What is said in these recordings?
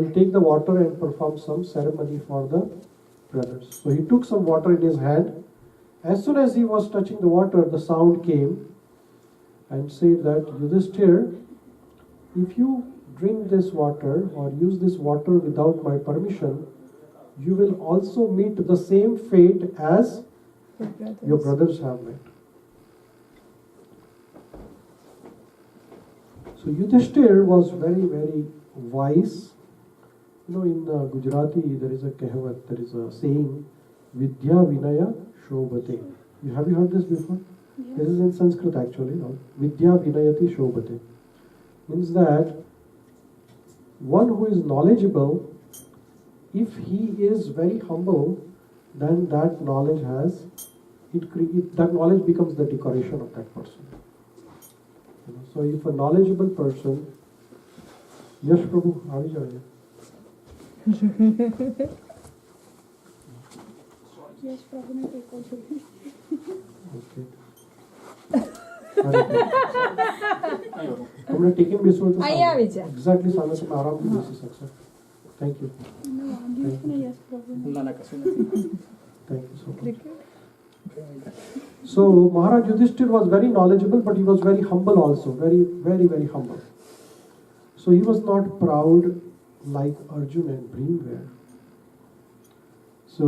will take the water and perform some ceremony for the brothers. So he took some water in his hand. As soon as he was touching the water, the sound came and said that, Yudhishthir, if you drink this water or use this water without my permission, you will also meet the same fate as your brothers have met. So Yudhishthir was very, very wise. You know, in Gujarati there is a kehwat, there is a saying, Vidya Vinaya Shobhate. Have you heard this before? Yes. This is in Sanskrit actually. No? Vidya Vinayati Shobhate. Means that one who is knowledgeable, if he is very humble, then that knowledge that knowledge becomes the decoration of that person. You know, so if a knowledgeable person, Yash Prabhu, how is your Yes, Prabhu, take also. Okay. તમને ticking બેસવું તો અહીં આવી જા. Exactly સામે તમે આરામથી બેસી શકશો. Thank you. Yes, Prabhu. Thank you so much. So Maharaj Yudhishthir was very knowledgeable, but he was very humble also, very, very, very humble. So he was not proud like Arjun and Bhim were. So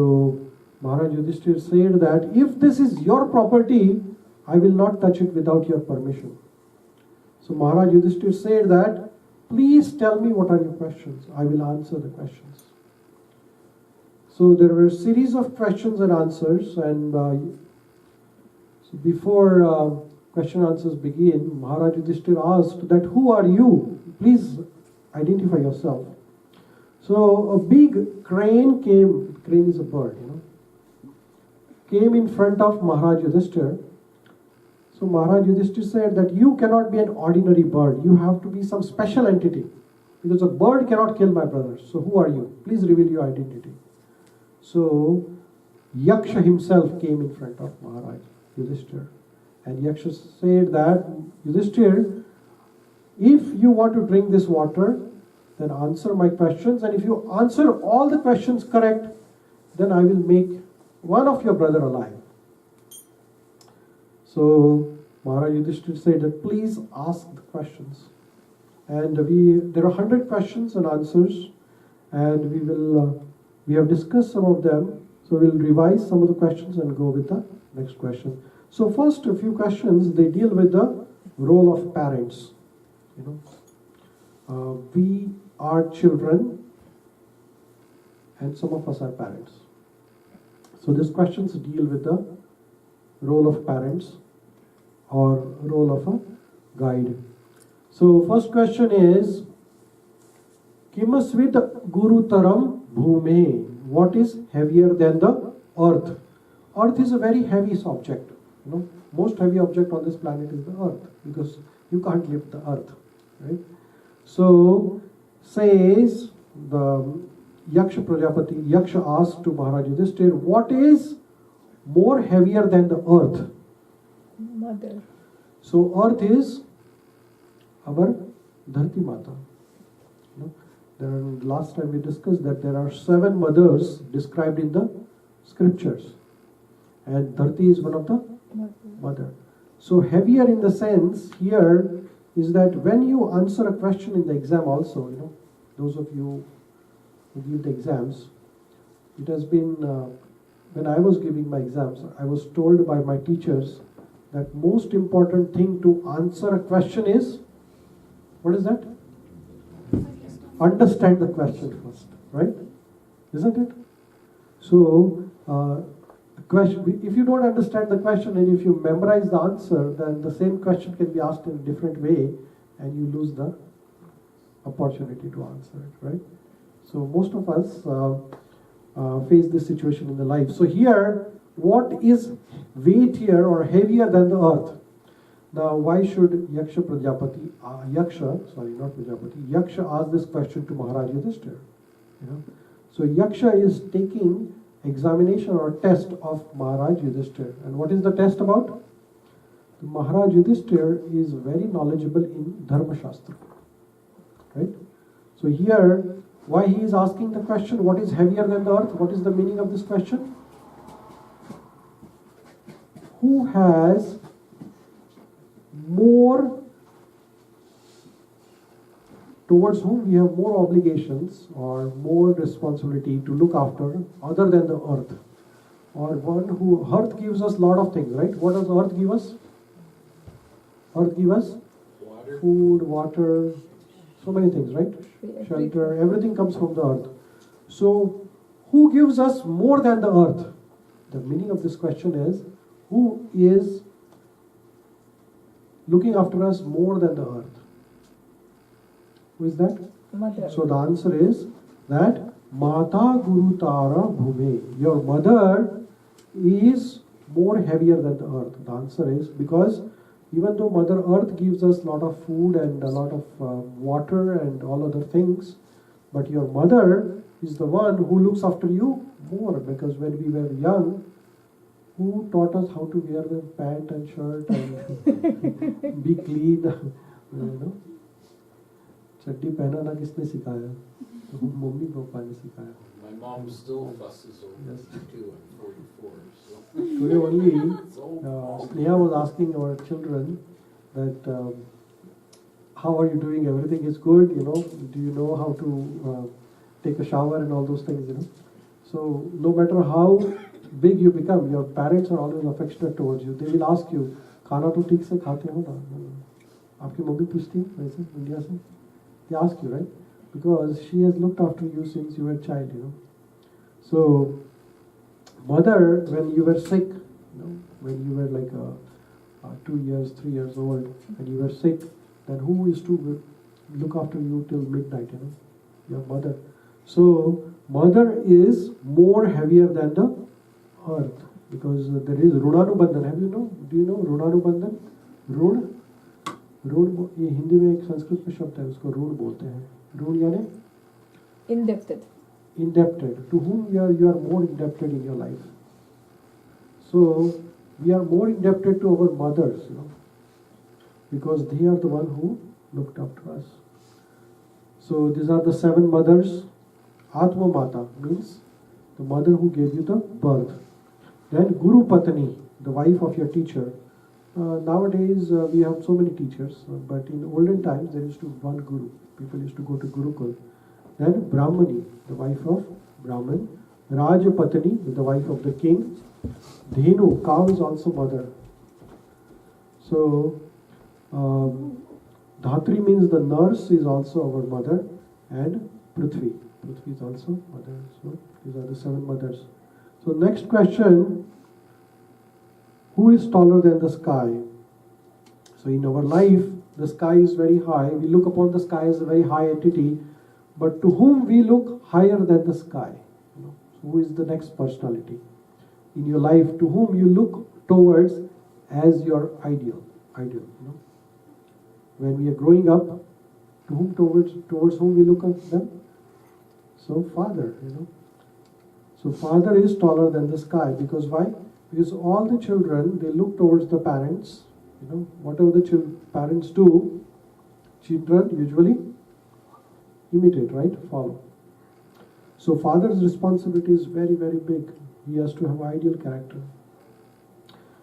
Maharaj Yudhishthir said that if this is your property, I will not touch it without your permission. So Maharaj Yudhishthir said that, please tell me what are your questions. I will answer the questions. So there were a series of questions and answers, and so before question answers begin, Maharaj Yudhishthir asked that, who are you? Please identify yourself. So a big crane came, crane is a bird, you know, came in front of Maharaj Yudhishthir. So Maharaj Yudhishthir said that you cannot be an ordinary bird, you have to be some special entity, because a bird cannot kill my brothers. So who are you? Please reveal your identity. So Yaksha himself came in front of Maharaj Yudhishthir, and Yaksha said that, Yudhishthir, if you want to drink this water, then answer my questions, and if you answer all the questions correct, then I will make one of your brother alive. So Maharaj Yudhishthir said that please ask the questions, and there are 100 questions and answers, and we have discussed some of them, so we'll revise some of the questions and go with the next question. So first a few questions, they deal with the role of parents. You know, we are children, and some of us are parents. So these questions deal with the role of parents or role of a guide. So first question is, Kimasvit Guru Taram Bhume. What is heavier than the earth? Earth is a very heavy object. You know, most heavy object on this planet is the earth, because you can't lift the earth, right? So says the Yaksha Prajapati, Yaksha asked to Maharaj Yudhishthir, what is more heavier than the earth? Mother. So earth is our Dharti Mata. You know, last time we discussed that there are 7 mothers described in the scriptures, and Dharti is one of the mother. So heavier in the sense here is that when you answer a question in the exam also, you know, those of you who give the exams, it has been, when I was giving my exams, I was told by my teachers that most important thing to answer a question is, what is that? Understand the question first, right? Isn't it? So, question, if you don't understand the question and if you memorize the answer, then the same question can be asked in a different way and you lose the opportunity to answer it, right? So most of us face this situation in the life. So here, what is weightier or heavier than the earth? Now, why should Yaksha ask this question to Maharaj Yudhishthir? You know? So Yaksha is taking examination or test of Maharaj Yudhishthir. And what is the test about? Maharaj Yudhishthir is very knowledgeable in Dharma Shastra. Right? So here, Why he is asking the question, what is heavier than the earth? What is the meaning of this question? Who has more, towards whom we have more obligations or more responsibility to look after other than the earth? Or one who, earth gives us a lot of things, right? What does earth give us? Earth gives us Water. food, water, so many things, right? Shelter, everything comes from the earth. So, who gives us more than the earth? The meaning of this question is, who is looking after us more than the earth? Who is that? Mother. So the answer is that Mata Guru Tara Bhume. Your mother is more heavier than the earth. The answer is because even though Mother Earth gives us a lot of food and a lot of water and all other things, but your mother is the one who looks after you more, because when we were young, who taught us how to wear the pant and shirt and be clean? You know? चड्डी पहनाना किसने सिखाया? तो mummy papa ने सिखाया. My mom still fusses over Yes. me too. I'm 44, so Today only, it's old. Sneha was asking our children that how are you doing? Everything is good, you know. Do you know how to take a shower and all those things, you know? So no matter how big you become, your parents are always affectionate towards you. They will ask you, खाना तो ठीक से खाते हो ना? आपकी mummy पूछती है वैसे इंडिया से? They ask you, right? Because she has looked after you since you were a child, you know. So, mother, when you were sick, you know, when you were like 2 years, 3 years old, and you were sick, then who used to look after you till midnight, you know? Your mother. So, mother is more heavier than the earth, because there is Runanubandhan. Have you know? Do you know Runanubandhan? Run? ऋण, ये हिंदी में एक संस्कृत में शब्द है, उसको ऋण बोलते हैं. ऋण यानी Indebted. indebted. To whom you are more indebted in your life. So we are more indebted to our mothers, you know, because they are the one who looked after us. So these are the 7 mothers. Atma Mata means the mother who gave you the birth. Then Guru Patani, the wife of your teacher. Nowadays we have so many teachers, but in olden times there used to be one guru. People used to go to Gurukul. Then Brahmani, the wife of Brahman. Rajapatani, the wife of the king. Dhenu, cow is also mother. So Dhatri means the nurse is also our mother. And Prithvi. Prithvi is also mother. So these are the 7 mothers. So next question. Who is taller than the sky? So in our life, the sky is very high. We look upon the sky as a very high entity. But to whom we look higher than the sky? You know, who is the next personality in your life to whom you look towards as your ideal? You know, when we are growing up, to whom towards whom we look at them? So Father, you know. So Father is taller than the sky, because why? Because all the children, they look towards the parents. You know, whatever the parents do, children usually imitate, right? Follow. So father's responsibility is very, very big. He has to have ideal character.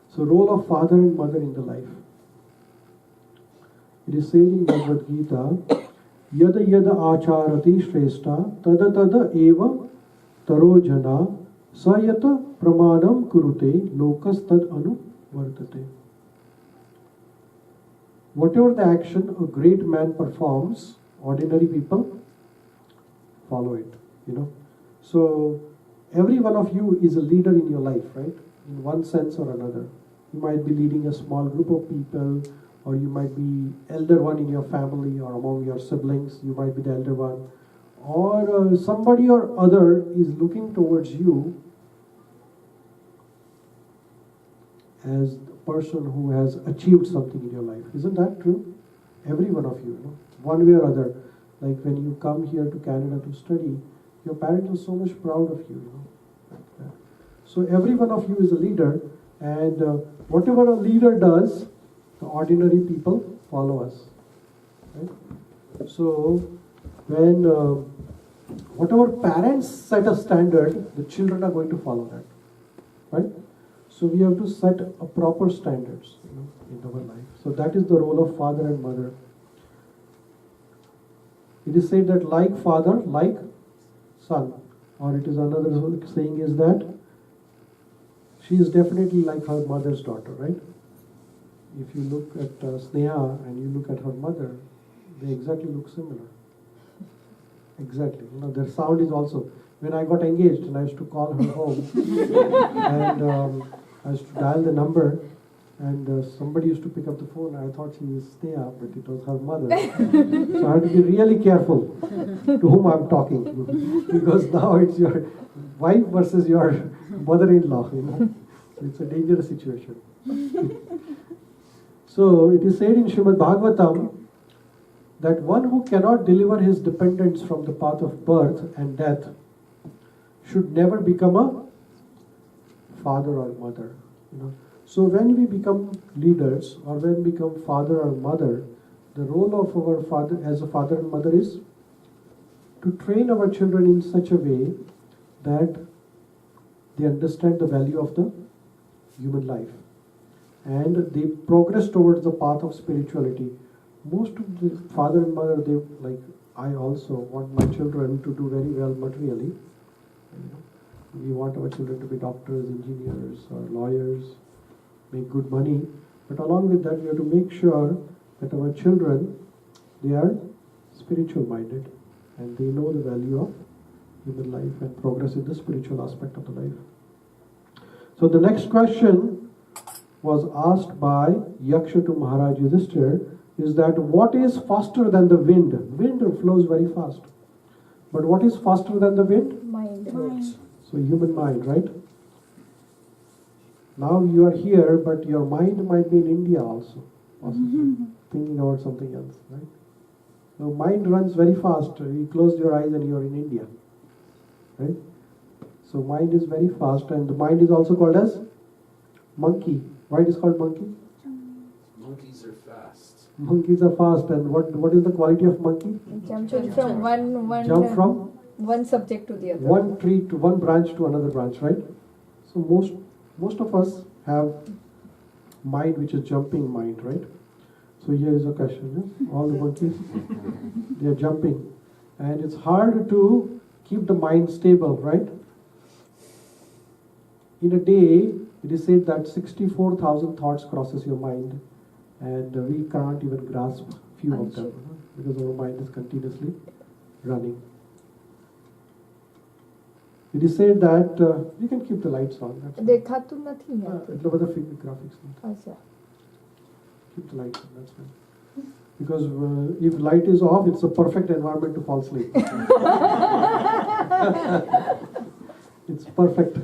So role of father and mother in the life. It is said in Bhagavad Gita, Yada yada acharati shrestha tada tada eva taro jana sayata pramanam kurute lokas tad anu vartate. Whatever the action a great man performs, ordinary people follow it, you know. So every one of you is a leader in your life, right? In one sense or another. You might be leading a small group of people, or you might be elder one in your family or among your siblings. You might be the elder one, or somebody or other is looking towards you as the person who has achieved something in your life. Isn't that true? Every one of you, you know, one way or other. Like when you come here to Canada to study, your parents are so much proud of you, you know, like that. So every one of you is a leader, and whatever a leader does, the ordinary people follow us. Right? So when whatever parents set a standard, the children are going to follow that, right? So we have to set a proper standards, in our life. So that is the role of father and mother. It is said that like father, like son, or it is another saying is that she is definitely like her mother's daughter, right? If you look at Sneha and you look at her mother, they exactly look similar. Exactly. Their sound is also. When I got engaged and I used to call her home, and I used to dial the number, and somebody used to pick up the phone. I thought she was Sneha, but it was her mother. So I had to be really careful to whom I'm talking, because now it's your wife versus your mother-in-law. It's a dangerous situation. So it is said in Srimad Bhagavatam that one who cannot deliver his dependents from the path of birth and death should never become a father or mother. So when we become leaders or when we become father or mother, the role of our father as a father and mother is to train our children in such a way that they understand the value of the human life and they progress towards the path of spirituality. Most of the father and mother, they like, I also want my children to do very well materially. We want our children to be doctors, engineers, or lawyers, make good money. But along with that, we have to make sure that our children, they are spiritual minded and they know the value of human life and progress in the spiritual aspect of the life. So the next question was asked by Yaksha to Maharaj Yudhishthira is that what is faster than the wind? Wind flows very fast. But what is faster than the wind? Mind. So human mind, right? Now you are here, but your mind might be in India also, possibly, thinking about something else, right? So mind runs very fast. You close your eyes and you are in India, right? So mind is very fast, and the mind is also called as monkey. Why it is called monkey? Monkeys are fast. Monkeys are fast, and what is the quality of monkey? Jump from Jump from one subject to the other. one tree to one branch to another branch, right? So most of us have mind which is jumping mind, right? So here is a question. All the monkeys, they are jumping, and it's hard to keep the mind stable, right? In a day, it is said that 64,000 thoughts crosses your mind, and we can't even grasp few of them because our mind is continuously running. It is said that you can keep the lights on. દેખાતું નથી એટલા બધા graphics. અચ્છા. Keep the lights on, that's fine. Because if light is off, it's a perfect environment to fall asleep. It's perfect.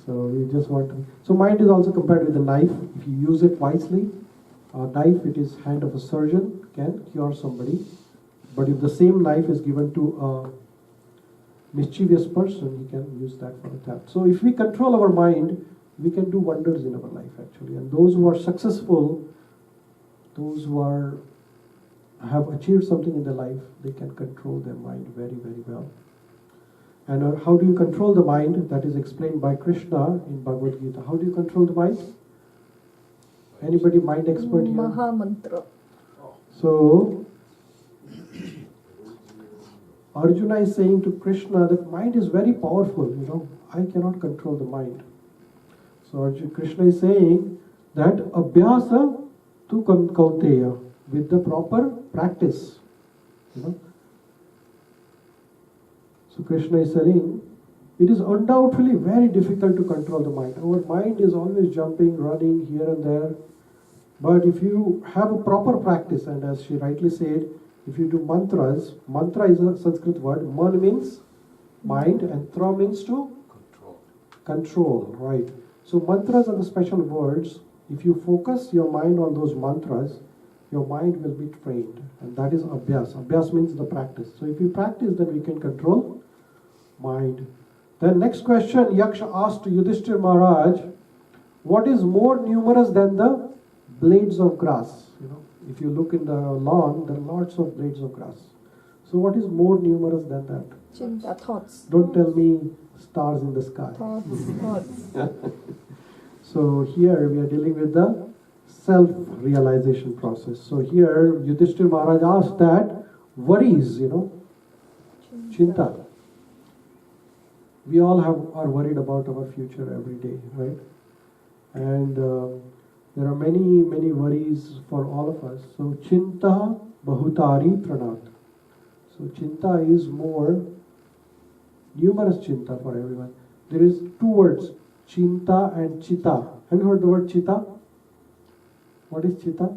So we just want to. So mind is also compared with a knife. If you use it wisely, a knife, it is hand of a surgeon, can cure somebody. But if the same knife is given to a mischievous person, he can use that for a theft. So if we control our mind, we can do wonders in our life actually. And those who are successful, those who have achieved something in their life, they can control their mind very, very well. And how do you control the mind? That is explained by Krishna in Bhagavad Gita. How do you control the mind? Anybody mind expert here? Mahamantra. So Arjuna is saying to Krishna that mind is very powerful, I cannot control the mind. So Krishna is saying that abhyasa tu kaunteya, with the proper practice. So Krishna is saying, it is undoubtedly very difficult to control the mind. Our mind is always jumping, running here and there. But if you have a proper practice, and as she rightly said, if you do mantras, mantra is a Sanskrit word, man means mind and tra means to control, right? So mantras are the special words. If you focus your mind on those mantras, your mind will be trained, and that is abhyas. Abhyas means the practice. So if you practice, then we can control mind. Then next question, Yaksha asked Yudhishthira Maharaj, what is more numerous than the blades of grass? If you look in the lawn, there are lots of blades of grass. So what is more numerous than that? Chinta, thoughts. Don't tell me stars in the sky. Thoughts. So here we are dealing with the self-realization process. So here Yudhishthir Maharaj asked that worries, chinta. We all are worried about our future every day, right? And there are many worries for all of us. So chinta bahutari pranat. So chinta is more numerous chinta for everyone. There is two words, chinta and chita. Have you heard the word chita? What is chita?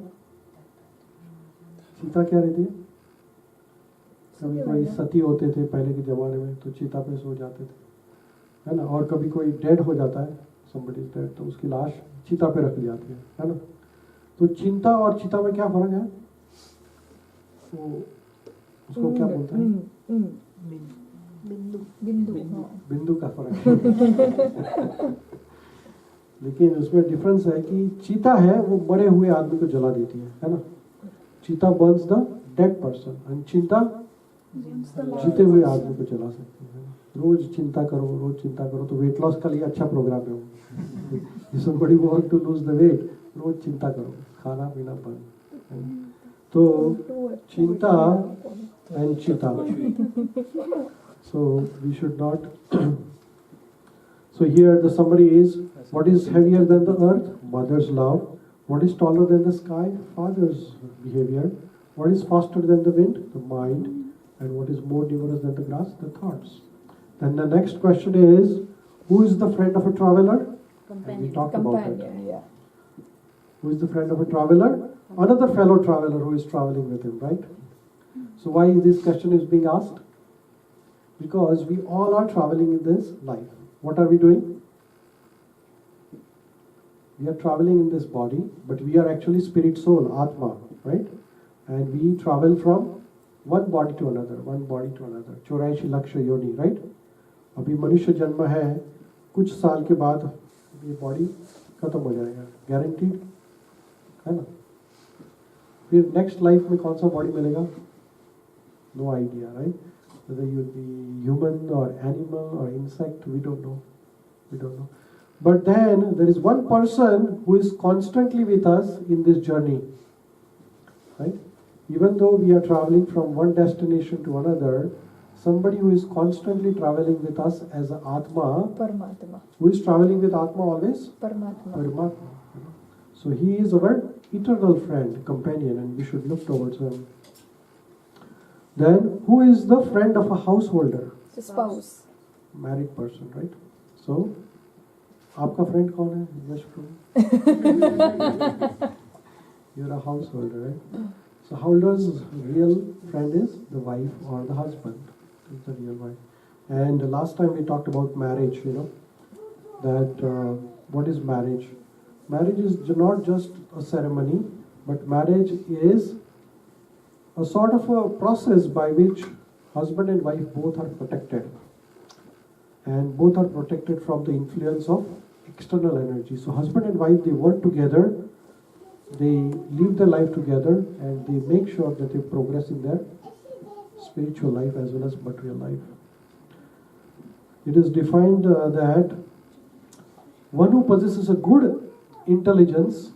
चीता क्या रहती है? कभी कोई सती होते थे पहले के जमाने में तो चीता पे सो जाते थे, है ना? और कभी कोई डेड हो जाता है, somebody is dead, तो उसकी लाश चीता पे रख ली जाती है ना? तो चिंता और चिता में क्या फर्क है? तो उसको क्या बोलते हैं? बिंदु का फर्क है। लेकिन उसमें डिफरेंस है कि चीता है वो मरे हुए आदमी को जला देती है ना? चीता Burns the dead person and चिंता जीते हुए आदमी को जला सकती है। रोज चिंता करो तो वेट लॉस का लिए अच्छा प्रोग्राम है वो। somebody want to lose the weight, रोज चिंता करो, खाना पीना बंद। तो चिंता and चिता, so we should not so here the summary is, what is heavier than the earth? Mother's love. What is taller than the sky? Father's behavior. What is faster than the wind? The mind. And what is more numerous than the grass? The thoughts. Then the next question is, who is the friend of a traveler? And we talked about it. Yeah. Who is the friend of a traveler? Another fellow traveler who is traveling with him, right? So why this question is being asked? Because we all are traveling in this life. What are we doing? We are traveling in this body, but we are actually spirit soul, Atma, right? And we travel from one body to another. 84 lakh yoni, right? अभी मनुष्य जन्म है, कुछ साल के बाद ये body खत्म हो जाएगा, गारंटीड है ना? फिर नेक्स्ट लाइफ में कौन सा बॉडी मिलेगा? No idea, right? Whether you will be human or animal or insect, we don't know. But then there is one person who is constantly with us in this journey, right? Even though we are traveling from one destination to another, somebody who is constantly traveling with us as an Atma. Paramatma. Who is traveling with Atma always? Paramatma. So he is our eternal friend, companion, and we should look towards him. Then who is the friend of a householder? The spouse. Married person, right? So आपका friend कौन है? Yes, friend. You're a householder, right? So householder's real friend is the wife or the husband. Is the real wife. And last time we talked about marriage, that what is marriage? Marriage is not just a ceremony, but marriage is a sort of a process by which husband and wife both are protected. And both are protected from the influence of external energy. So husband and wife, they work together, they live their life together, and they make sure that they progress in their spiritual life as well as material life. It is defined that one who possesses a good intelligence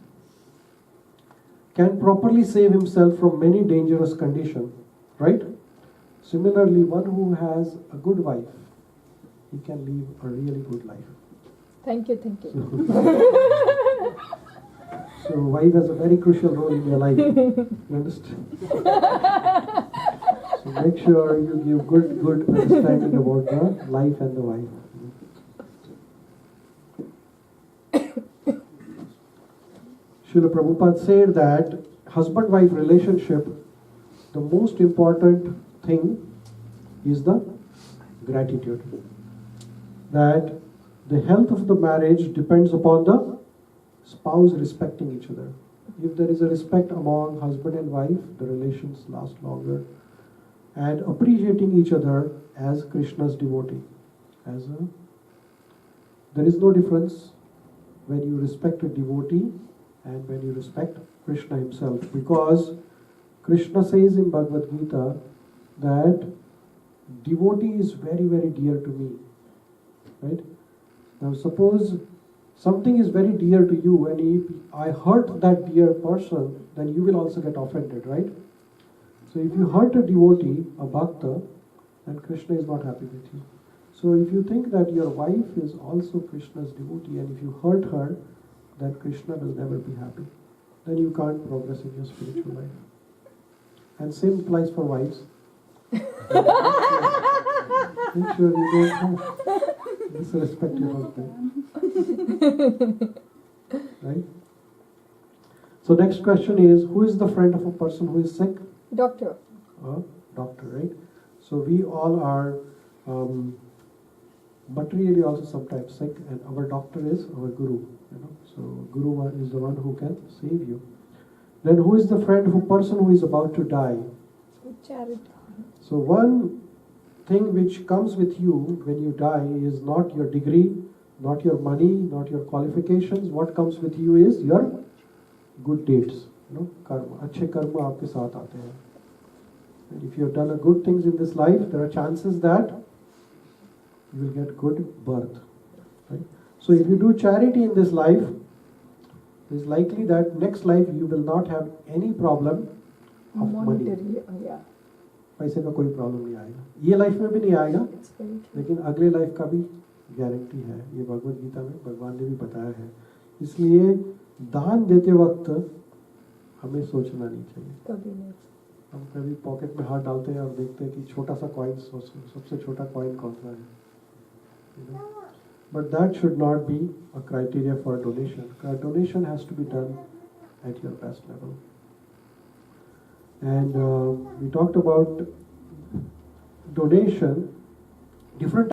can properly save himself from many dangerous conditions, right? Similarly, one who has a good wife, he can live a really good life. Thank you. So wife has a very crucial role in your life. You understand? So make sure you give good understanding about the life and the wife. Srila Prabhupada said that husband-wife relationship, the most important thing is the gratitude. That the health of the marriage depends upon the spouse respecting each other. If there is a respect among husband and wife, the relations last longer. And appreciating each other as Krishna's devotee. There is no difference when you respect a devotee and when you respect Krishna himself. Because Krishna says in Bhagavad Gita that devotee is very, very dear to me. Right? Now suppose something is very dear to you and if I hurt that dear person, then you will also get offended, right? So if you hurt a devotee, a bhakta, then Krishna is not happy with you. So if you think that your wife is also Krishna's devotee and if you hurt her, then Krishna will never be happy. Then you can't progress in your spiritual life. And same applies for wives. Make sure you don't disrespect your husband. Right? So next question is, who is the friend of a person who is sick? Doctor. A doctor, right? So we all are materially also sometimes sick, and our doctor is our guru. So guru is the one who can save you. Then who is the person who is about to die? Charity. So one thing which comes with you when you die is not your degree, not your money, not your qualifications. What comes with you is your good deeds. Karma. अच्छे कर्म आपके साथ आते हैं. And if you have done good things in this life, there are chances that you will get good birth. Right? So if you do charity in this life, it is likely that next life you will not have any problem of money. Monetary, yeah. पैसे का कोई problem नहीं आएगा. ये life में भी नहीं आएगा, It's very true. लेकिन अगले लाइफ का भी गारंटी है. ये भगवद गीता में भगवान ने भी बताया है. इसलिए दान देते वक्त हमें सोचना नहीं चाहिए. कभी नहीं. हम कभी पॉकेट में हाथ डालते हैं और देखते हैं कि छोटा सा कॉइन, सबसे छोटा कॉइन कौन सा है. But that should not be a criteria for donation. Donation has to be done at your best level. And we talked about donation, different